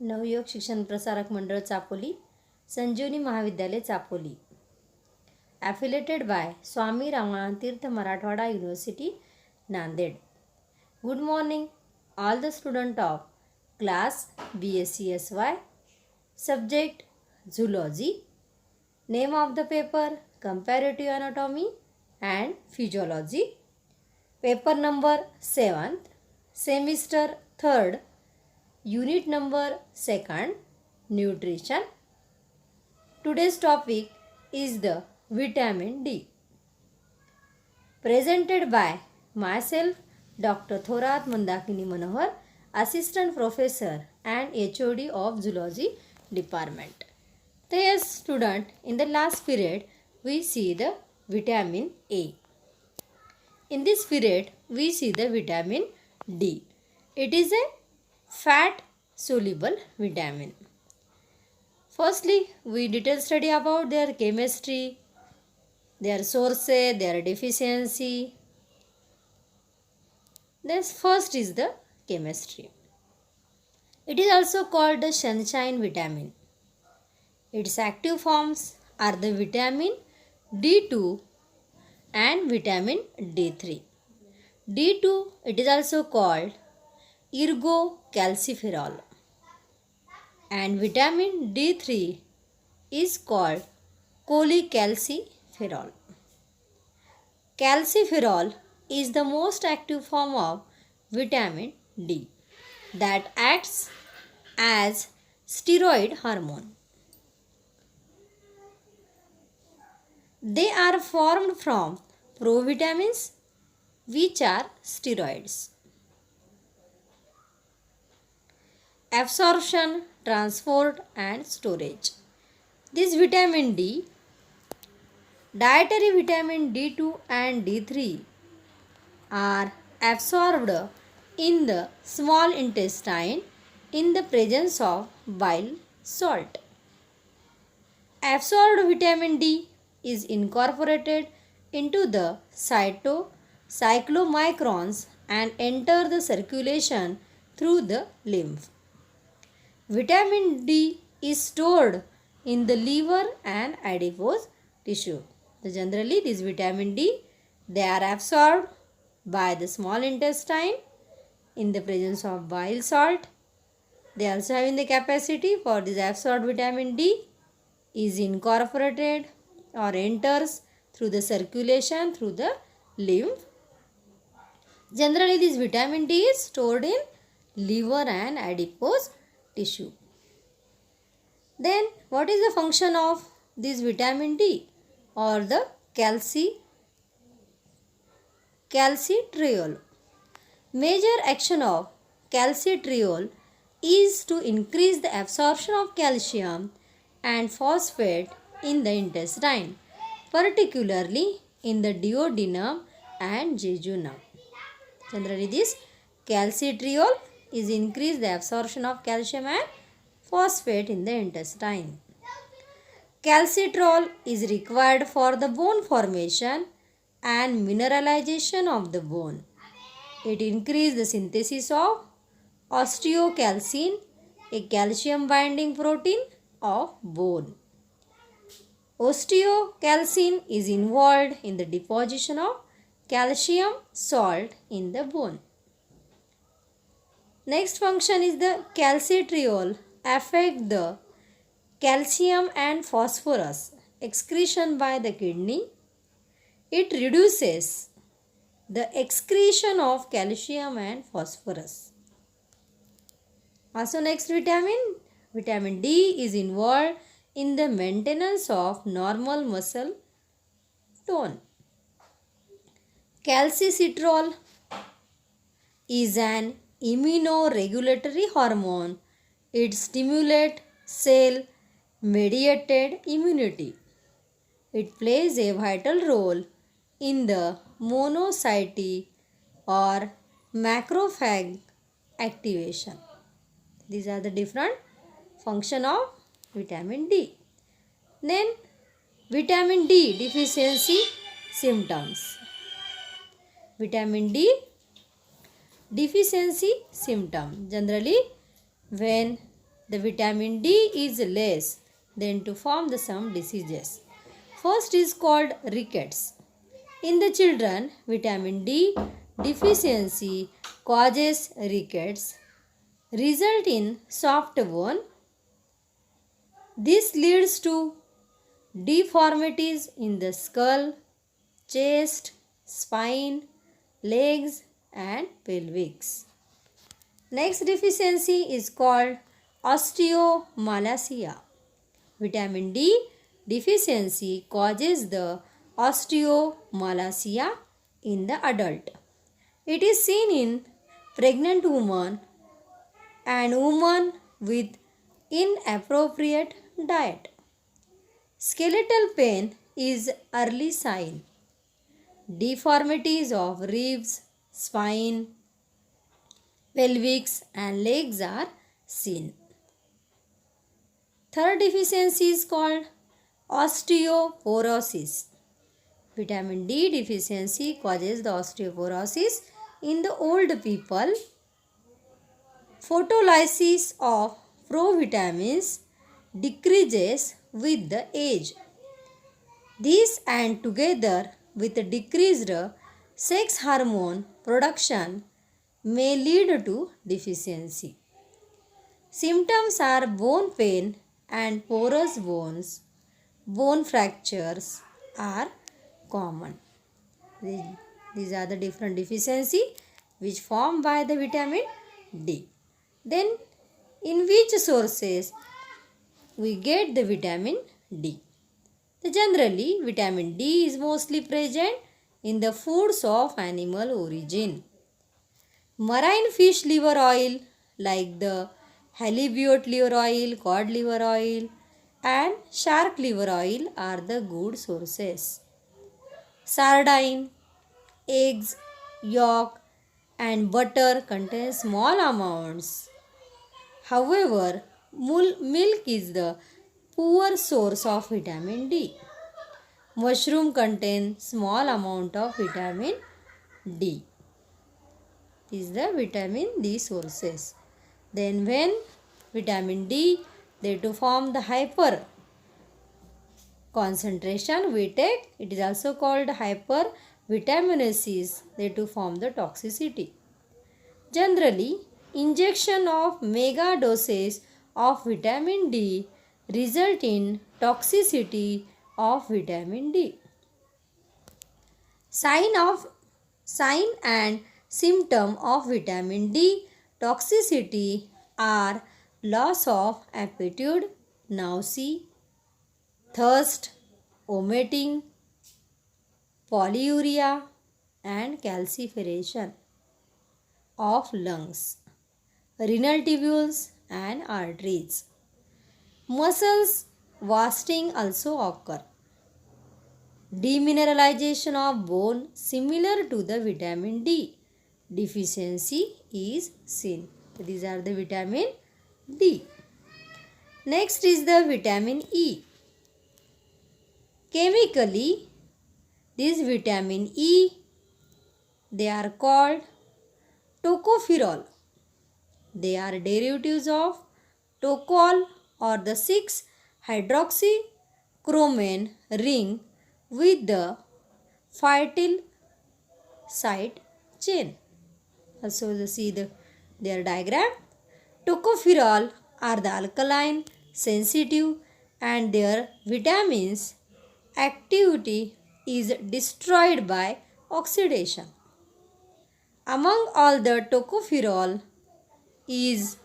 नवयुवक शिक्षण प्रसारक मंडळ चापोली, संजीवनी महाविद्यालय चापोली, affiliated by स्वामी रामानंद तीर्थ Marathwada University, Nanded. Good morning, all the students of class BSc-SY, subject Zoology. Name of the paper Comparative Anatomy and Physiology. Paper number 7th, semester 3rd, unit number 2nd, Nutrition. Today's topic is the vitamin D. Presented by myself, Dr. Thorat Mandakini Manohar, Assistant Professor and HOD of Zoology Department. So yes, student, in the last period, we see the vitamin A. In this period, we see the vitamin D. It is a fat soluble vitamin. Firstly, we detail study about their chemistry, their sources, their deficiency. Then first is the chemistry. It is also called the sunshine vitamin. Its active forms are the vitamin D2 and vitamin D3. D2, it is also called ergocalciferol, and vitamin D3 is called cholecalciferol. Calciferol is the most active form of vitamin D that acts as steroid hormone. They are formed from provitamins, which are steroids. Absorption, transport and storage. This vitamin D, dietary vitamin D2 and D3 are absorbed in the small intestine in the presence of bile salt. Absorbed vitamin D is incorporated into the cyclomicrons and enter the circulation through the lymph. Vitamin D is stored in the liver and adipose tissue. So generally, this vitamin D, they are absorbed by the small intestine in the presence of bile salt. They also having the capacity for this absorbed vitamin D is incorporated or enters through the circulation through the lymph. Generally, this vitamin D is stored in liver and adipose tissue. Then, what is the function of this vitamin D or the calcitriol? Major action of calcitriol is to increase the absorption of calcium and phosphate in the intestine, particularly in the duodenum and jejunum. Generally, this calcitriol is increase the absorption of calcium and phosphate in the intestine. Calcitriol is required for the bone formation and mineralization of the bone. It increases the synthesis of osteocalcin, a calcium binding protein of bone. Osteocalcin is involved in the deposition of calcium salt in the bone. Next function is the calcitriol affect the calcium and phosphorus excretion by the kidney. It reduces the excretion of calcium and phosphorus. Also next vitamin D is involved in the maintenance of normal muscle tone. Calcitriol is an immunoregulatory hormone. It stimulates cell-mediated immunity. It plays a vital role in the monocyte or macrophage activation. These are the different function of vitamin D. Then vitamin D deficiency symptoms. Vitamin D deficiency symptom. Generally, when the vitamin D is less, then to form the some diseases. First is called rickets. In the children, vitamin D deficiency causes rickets, result in soft bone. This leads to deformities in the skull, chest, spine, legs and pelvis. Next deficiency is called osteomalacia. Vitamin D deficiency causes the osteomalacia in the adult. It is seen in pregnant women and women with inappropriate diet. Skeletal pain is early sign. Deformities of ribs, spine, pelvis and legs are seen. Third deficiency is called osteoporosis. Vitamin D deficiency causes the osteoporosis in the old people. Photolysis of provitamins decreases with the age. This and together with decreased sex hormone production may lead to deficiency. Symptoms are bone pain and porous bones. Bone fractures are common. These are the different deficiency which formed by the vitamin D. Then in which sources we get the vitamin D? Generally, vitamin D is mostly present in the foods of animal origin. Marine fish liver oil like the halibut liver oil, cod liver oil and shark liver oil are the good sources. Sardine, eggs, yolk and butter contain small amounts. However, milk is the poor source of vitamin D. Mushroom contain small amount of vitamin D. Is the vitamin D sources. Then when vitamin D they to form the hyper concentration we take, it is also called hypervitaminosis, they to form the toxicity. Generally, injection of mega doses of vitamin D result in toxicity of vitamin D. Sign and symptom of vitamin D toxicity are loss of appetite, nausea, thirst, vomiting, polyuria and calcification of lungs, renal tubules and arteries. Muscles wasting also occur. Demineralization of bone similar to the vitamin D deficiency is seen. These are the vitamin D. Next is the vitamin E. Chemically, this vitamin E, they are called tocopherol. They are derivatives of tocol or the 6-hydroxychromane ring with the phytyl side chain. Also see their diagram. Tocopherol are the alkaline, sensitive and their vitamins activity is destroyed by oxidation. Among all the tocopherol is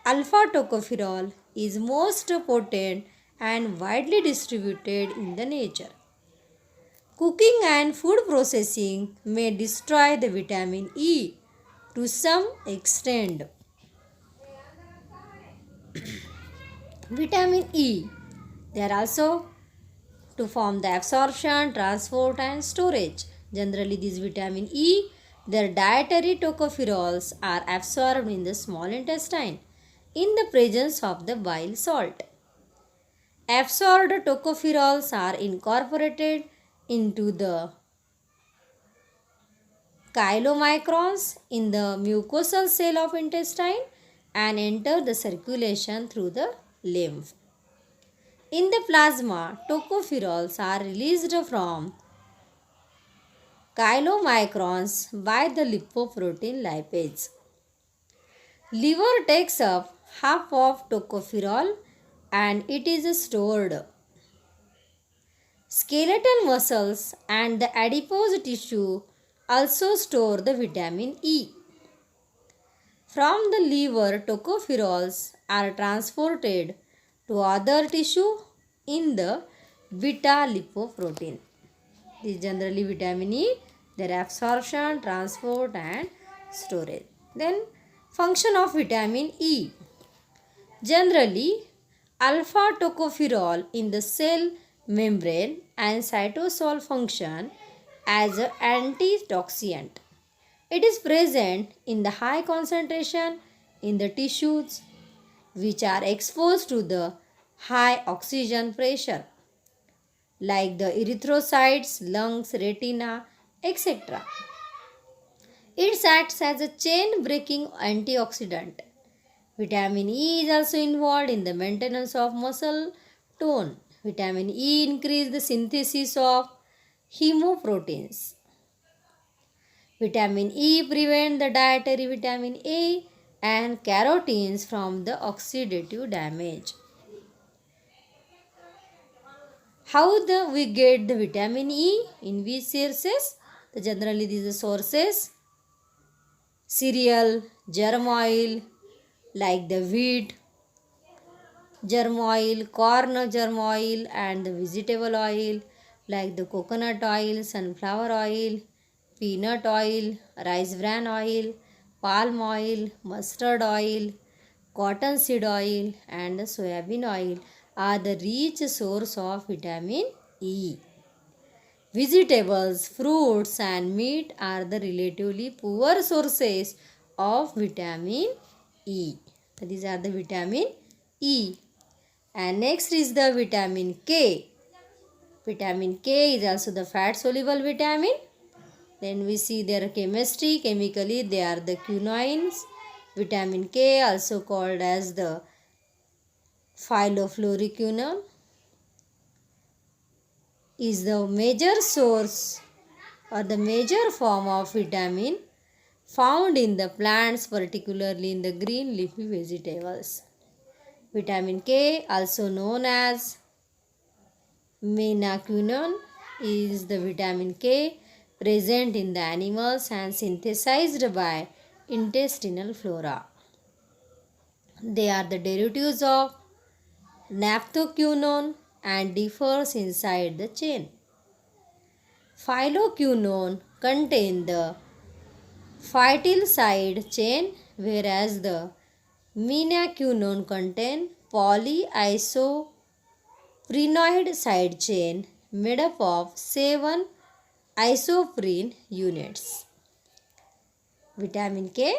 alpha tocopherol is most potent and widely distributed in the nature. Cooking and food processing may destroy the vitamin E to some extent. Vitamin E, they are also to form the absorption, transport and storage. Generally, this vitamin E, their dietary tocopherols are absorbed in the small intestine in the presence of the bile salt. Absorbed tocopherols are incorporated into the chylomicrons in the mucosal cell of intestine and enter the circulation through the lymph. In the plasma, tocopherols are released from chylomicrons by the lipoprotein lipase. Liver takes up half of tocopherol and it is stored. Skeletal muscles and the adipose tissue also store the vitamin E. From the liver, tocopherols are transported to other tissue in the beta lipoprotein. This is generally vitamin E, their absorption, transport and storage. Then function of vitamin E. Generally, alpha tocopherol in the cell membrane and cytosol function as an antioxidant. It is present in the high concentration in the tissues which are exposed to the high oxygen pressure like the erythrocytes, lungs, retina, etc. It acts as a chain-breaking antioxidant. Vitamin E is also involved in the maintenance of muscle tone. Vitamin E increases the synthesis of hemoproteins. Vitamin E prevents the dietary vitamin A and carotenes from the oxidative damage. How we get the vitamin E? In which sources? Generally these are sources. Cereal, germ oil, like the wheat germ oil, corn germ oil and the vegetable oil like the coconut oil, sunflower oil, peanut oil, rice bran oil, palm oil, mustard oil, cottonseed oil and the soybean oil are the rich source of vitamin E. Vegetables, fruits and meat are the relatively poor sources of vitamin E. These are the vitamin E. And next is the vitamin K. Vitamin K is also the fat soluble vitamin. Then we see their chemistry. Chemically they are the quinones. Vitamin K also called as the phyllofluoroquinone is the major source or the major form of vitamin found in the plants, particularly in the green leafy vegetables. Vitamin K, also known as menaquinone, is the vitamin K present in the animals and synthesized by intestinal flora. They are the derivatives of naphthoquinone and differs inside the chain. Phyllocyanone contain the phytyl side chain, whereas the menaquinone contain polyisoprenoid side chain made up of 7 isoprene units. Vitamin K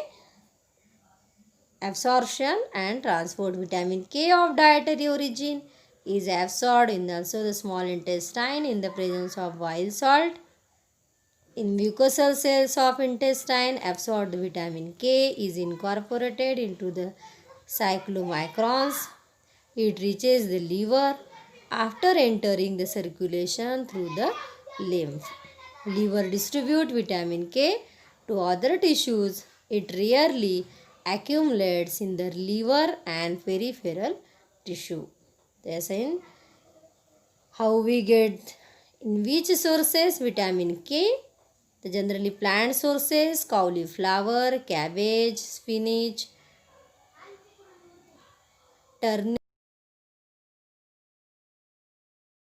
absorption and transport. Vitamin K of dietary origin is absorbed in also the small intestine in the presence of bile salt. In mucosal cells of intestine, absorbed vitamin K is incorporated into the cyclomicrons. It reaches the liver after entering the circulation through the lymph. Liver distributes vitamin K to other tissues. It rarely accumulates in the liver and peripheral tissue. That's in how we get in which sources vitamin K. The generally plant sources, cauliflower, cabbage, spinach, turnip.